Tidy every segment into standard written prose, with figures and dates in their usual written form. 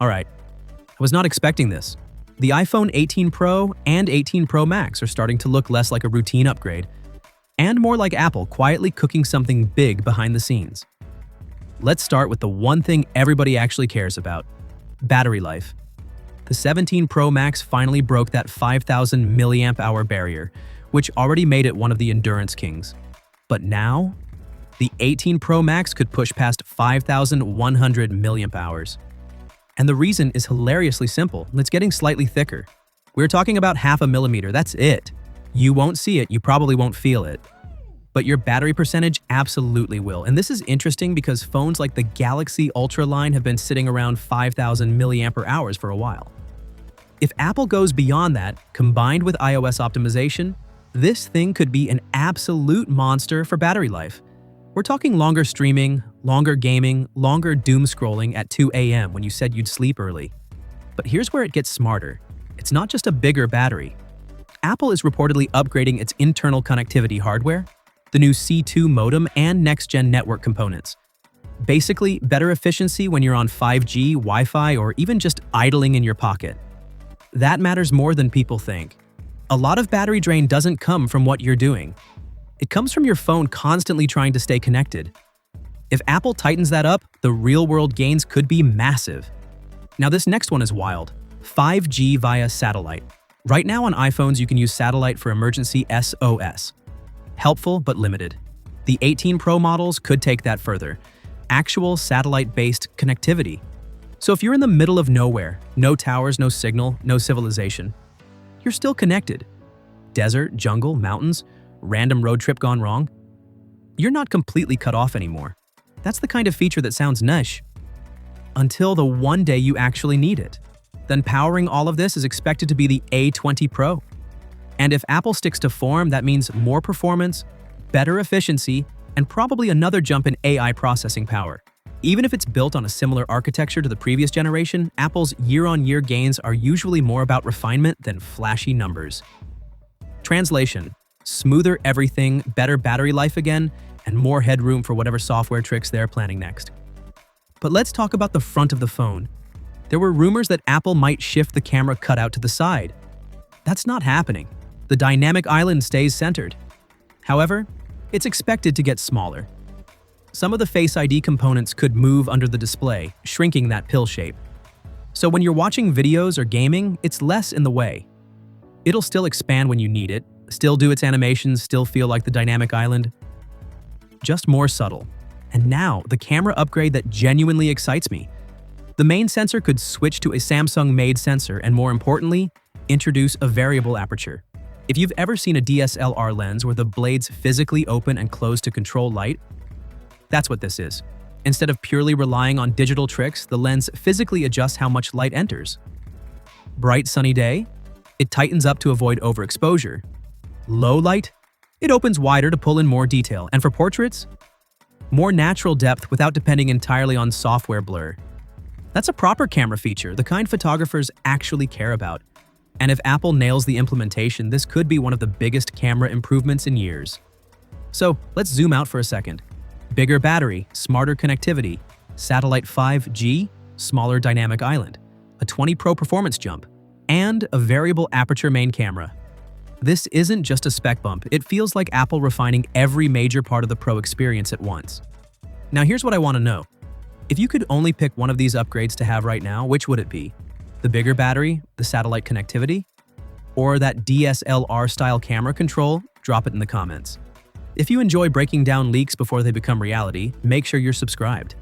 Alright, I was not expecting this. The iPhone 18 Pro and 18 Pro Max are starting to look less like a routine upgrade, and more like Apple quietly cooking something big behind the scenes. Let's start with the one thing everybody actually cares about: battery life. The 17 Pro Max finally broke that 5,000 mAh barrier, which already made it one of the endurance kings. But now, the 18 Pro Max could push past 5,100 mAh. And the reason is hilariously simple. It's getting slightly thicker. We're talking about 0.5 millimeter, that's it. You won't see it, you probably won't feel it. But your battery percentage absolutely will. And this is interesting because phones like the Galaxy Ultra line have been sitting around 5,000 mAh for a while. If Apple goes beyond that, combined with iOS optimization, this thing could be an absolute monster for battery life. We're talking longer streaming, longer gaming, longer doom scrolling at 2 a.m. when you said you'd sleep early. But here's where it gets smarter. It's not just a bigger battery. Apple is reportedly upgrading its internal connectivity hardware, the new C2 modem, and next-gen network components. Basically, better efficiency when you're on 5G, Wi-Fi, or even just idling in your pocket. That matters more than people think. A lot of battery drain doesn't come from what you're doing. It comes from your phone constantly trying to stay connected. If Apple tightens that up, the real-world gains could be massive. Now this next one is wild. 5G via satellite. Right now on iPhones you can use satellite for emergency SOS. Helpful but limited. The 18 Pro models could take that further. Actual satellite-based connectivity. So if you're in the middle of nowhere, no towers, no signal, no civilization, you're still connected. Desert, jungle, mountains, random road trip gone wrong, you're not completely cut off anymore. That's the kind of feature that sounds niche. Until the one day you actually need it. Then powering all of this is expected to be the A20 Pro. And if Apple sticks to form, that means more performance, better efficiency, and probably another jump in AI processing power. Even if it's built on a similar architecture to the previous generation, Apple's year-on-year gains are usually more about refinement than flashy numbers. Translation: smoother everything, better battery life again, and more headroom for whatever software tricks they're planning next. But let's talk about the front of the phone. There were rumors that Apple might shift the camera cutout to the side. That's not happening. The dynamic island stays centered. However, it's expected to get smaller. Some of the Face ID components could move under the display, shrinking that pill shape. So when you're watching videos or gaming, it's less in the way. It'll still expand when you need it, still do its animations, still feel like the dynamic island. Just more subtle. And now, the camera upgrade that genuinely excites me. The main sensor could switch to a Samsung-made sensor and, more importantly, introduce a variable aperture. If you've ever seen a DSLR lens where the blades physically open and close to control light, that's what this is. Instead of purely relying on digital tricks, the lens physically adjusts how much light enters. Bright sunny day, it tightens up to avoid overexposure. Low light, it opens wider to pull in more detail. And for portraits, more natural depth without depending entirely on software blur. That's a proper camera feature, the kind photographers actually care about. And if Apple nails the implementation, this could be one of the biggest camera improvements in years. So let's zoom out for a second. Bigger battery, smarter connectivity, satellite 5G, smaller dynamic island, a 20 Pro performance jump, and a variable aperture main camera. This isn't just a spec bump, it feels like Apple refining every major part of the Pro experience at once. Now here's what I want to know. If you could only pick one of these upgrades to have right now, which would it be? The bigger battery, the satellite connectivity, or that DSLR-style camera control? Drop it in the comments. If you enjoy breaking down leaks before they become reality, make sure you're subscribed.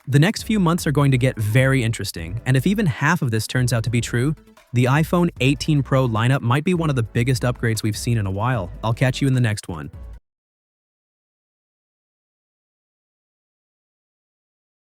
The next few months are going to get very interesting, and if even half of this turns out to be true, the iPhone 18 Pro lineup might be one of the biggest upgrades we've seen in a while. I'll catch you in the next one.